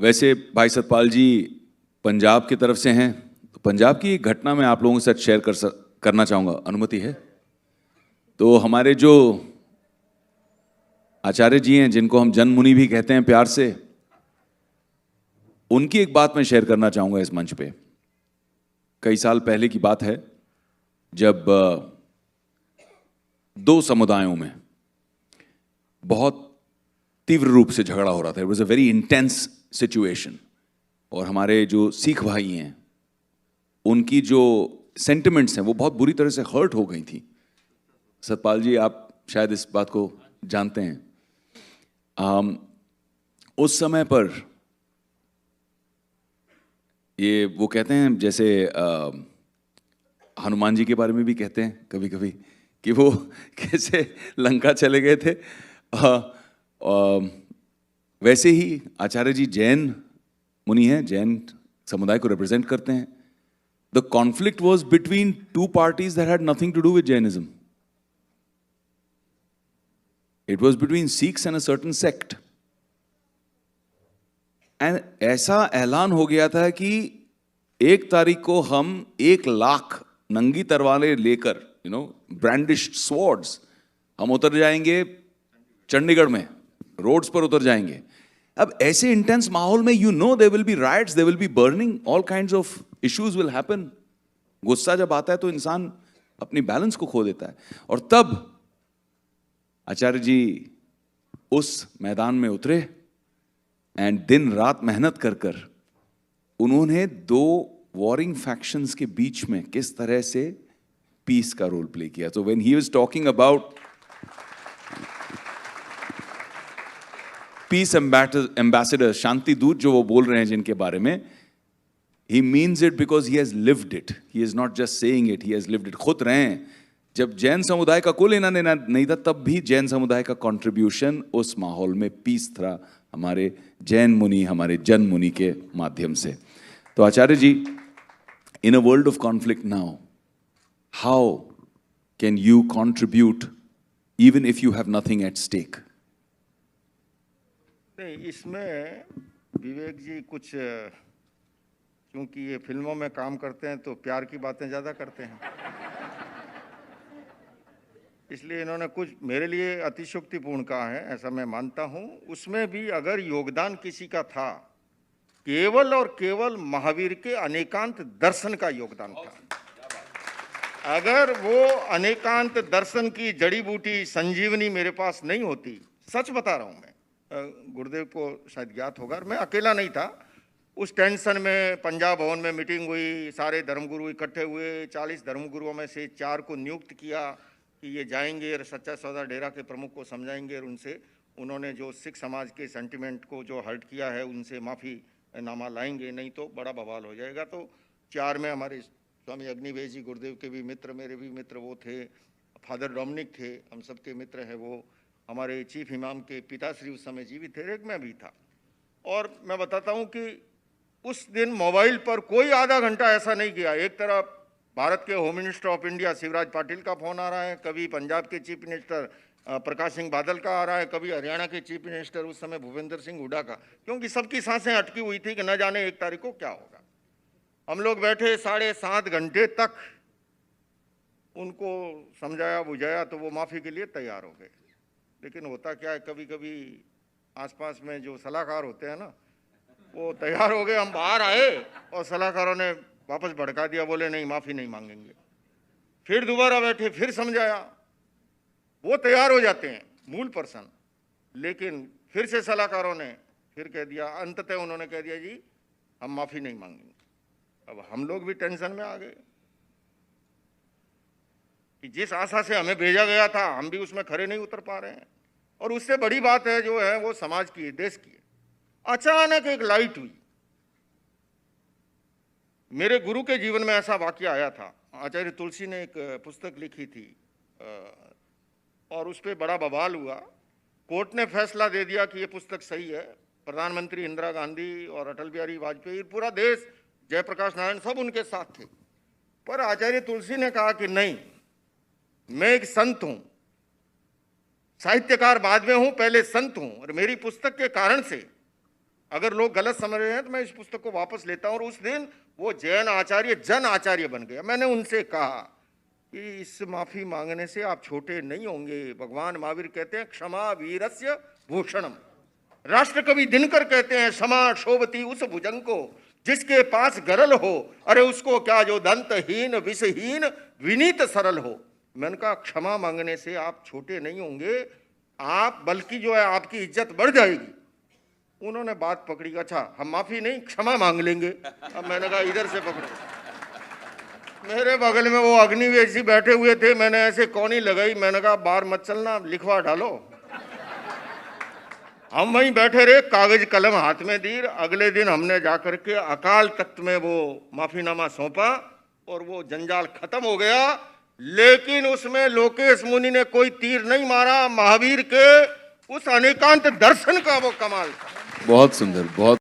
वैसे भाई सतपाल जी पंजाब की तरफ से हैं, तो पंजाब की एक घटना मैं आप लोगों के साथ शेयर करना चाहूँगा, अनुमति है? तो हमारे जो आचार्य जी हैं, जिनको हम जन मुनि भी कहते हैं प्यार से, उनकी एक बात मैं शेयर करना चाहूँगा इस मंच पे। कई साल पहले की बात है, जब दो समुदायों में बहुत तीव्र रूप से झगड़ा हो रहा था। It was a very intense situation. और हमारे जो सिख भाई हैं, उनकी जो सेंटिमेंट्स हैं वो बहुत बुरी तरह से हर्ट हो गई थी। सतपाल जी, आप शायद इस बात को जानते हैं। उस समय पर ये वो कहते हैं, जैसे हनुमान जी के बारे में भी कहते हैं कभी कभी कि वो कैसे लंका चले गए थे। वैसे ही आचार्य जी जैन मुनि हैं, जैन समुदाय को रिप्रेजेंट करते हैं। The conflict was between two parties that had nothing to do with Jainism. It was between Sikhs and a certain sect. And ऐसा ऐलान हो गया था कि 1 तारीख को हम 1 लाख नंगी तलवारें लेकर, ब्रांडिश्ड स्वॉर्ड्स, हम उतर जाएंगे चंडीगढ़ में, रोड्स पर उतर जाएंगे. अब ऐसे इंटेंस माहौल में there will be riots, there will be burning, all kinds of issues will happen. गुस्सा जब आता है तो इंसान अपनी बैलेंस को खो देता है. और तब आचार्य जी उस मैदान में उतरे एंड दिन रात मेहनत कर उन्होंने 2 वॉरिंग फैक्शंस के बीच में किस तरह से पीस का रोल प्ले किया. तो when he was talking about peace ambassador, शांति दूत जो वो बोल रहे हैं जिनके बारे में, he means it because he has lived it. He is not just saying it, he has lived it. खुद रहे हैं. जब जैन समुदाय का कोई लेना देना नहीं था, तब भी जैन समुदाय का कंट्रीब्यूशन उस माहौल में पीस था, हमारे जैन मुनि, हमारे जन मुनि के माध्यम से. तो Acharya ji, in a world of conflict now, how can you contribute even if you have nothing at stake? नहीं, इसमें विवेक जी कुछ, क्योंकि ये फिल्मों में काम करते हैं तो प्यार की बातें ज़्यादा करते हैं, इसलिए इन्होंने कुछ मेरे लिए अतिशयोक्तिपूर्ण कहा है, ऐसा मैं मानता हूं. उसमें भी अगर योगदान किसी का था, केवल और केवल महावीर के अनेकांत दर्शन का योगदान था. अगर वो अनेकांत दर्शन की जड़ी बूटी संजीवनी मेरे पास नहीं होती, सच बता रहा हूं मैं, गुरुदेव को शायद ज्ञात होगा, मैं अकेला नहीं था उस टेंशन में. पंजाब भवन में मीटिंग हुई, सारे धर्मगुरु इकट्ठे हुए, 40 धर्मगुरुओं में से 4 को नियुक्त किया कि ये जाएंगे और सच्चा सौदा डेरा के प्रमुख को समझाएंगे, और उनसे उन्होंने जो सिख समाज के सेंटिमेंट को जो हर्ट किया है उनसे माफ़ी नामा लाएंगे, नहीं तो बड़ा बवाल हो जाएगा. तो 4 में हमारे स्वामी अग्निवेश जी, गुरुदेव के भी मित्र, मेरे भी मित्र वो थे, फादर डोमिनिक थे, हम सबके मित्र हैं वो, हमारे चीफ इमाम के पिताश्री उस समय जीवित थे, एक मैं भी था. और मैं बताता हूँ कि उस दिन मोबाइल पर कोई आधा घंटा ऐसा नहीं किया, एक तरफ भारत के home minister of India Shivraj Patil का फोन आ रहा है, कभी पंजाब के चीफ मिनिस्टर प्रकाश सिंह बादल का आ रहा है, कभी हरियाणा के चीफ मिनिस्टर उस समय भूपेंद्र सिंह हुड्डा का, क्योंकि सबकी सांसें अटकी हुई थी कि न जाने 1 तारीख को क्या होगा. हम लोग बैठे 7.5 घंटे तक, उनको समझाया बुझाया तो वो माफ़ी के लिए तैयार हो गए. लेकिन होता क्या है, कभी कभी आसपास में जो सलाहकार होते हैं ना, वो तैयार हो गए, हम बाहर आए और सलाहकारों ने वापस भड़का दिया, बोले नहीं माफ़ी नहीं मांगेंगे. फिर दोबारा बैठे, फिर समझाया, वो तैयार हो जाते हैं मूल पर्सन, लेकिन फिर से सलाहकारों ने फिर कह दिया, अंततः उन्होंने कह दिया जी हम माफ़ी नहीं मांगेंगे. अब हम लोग भी टेंशन में आ गए कि जिस आशा से हमें भेजा गया था हम भी उसमें खरे नहीं उतर पा रहे हैं. और उससे बड़ी बात है जो है वो समाज की है, देश की है. अचानक एक लाइट हुई. मेरे गुरु के जीवन में ऐसा वाकया आया था. आचार्य तुलसी ने एक पुस्तक लिखी थी और उस पर बड़ा बवाल हुआ. कोर्ट ने फैसला दे दिया कि ये पुस्तक सही है. प्रधानमंत्री इंदिरा गांधी और अटल बिहारी वाजपेयी, पूरा देश, जयप्रकाश नारायण, सब उनके साथ थे. पर आचार्य तुलसी ने कहा कि नहीं, मैं एक संत हूं, साहित्यकार बाद में हूं, पहले संत हूं, और मेरी पुस्तक के कारण से अगर लोग गलत समझ रहे हैं तो मैं इस पुस्तक को वापस लेता हूं। और उस दिन वो जैन आचार्य जन आचार्य बन गया। मैंने उनसे कहा कि इस माफी मांगने से आप छोटे नहीं होंगे। भगवान महावीर कहते हैं क्षमा वीरस्य भूषणम। राष्ट्र कवि दिनकर कहते हैं क्षमा शोभती उस भुजंग को जिसके पास गरल हो, अरे उसको क्या जो दंतहीन विषहीन विनीत सरल हो। मैंने कहा क्षमा मांगने से आप छोटे नहीं होंगे, आप बल्कि जो है आपकी इज्जत बढ़ जाएगी। उन्होंने बात पकड़ी, अच्छा हम माफी नहीं क्षमा मांग लेंगे। अब मैंने कहा इधर से पकड़ो। मेरे बगल में वो अग्निवेश जी बैठे हुए थे, मैंने ऐसे कौनी लगाई, मैंने कहा बाहर मत चलना, लिखवा डालो। हम वहीं बैठे रहे, कागज कलम हाथ में दी। अगले दिन हमने जाकर के अकाल तख्त में वो माफीनामा सौंपा और वो जंजाल खत्म हो गया। लेकिन उसमें लोकेश मुनि ने कोई तीर नहीं मारा। महावीर के उस अनेकांत दर्शन का वो कमाल था। बहुत सुंदर, बहुत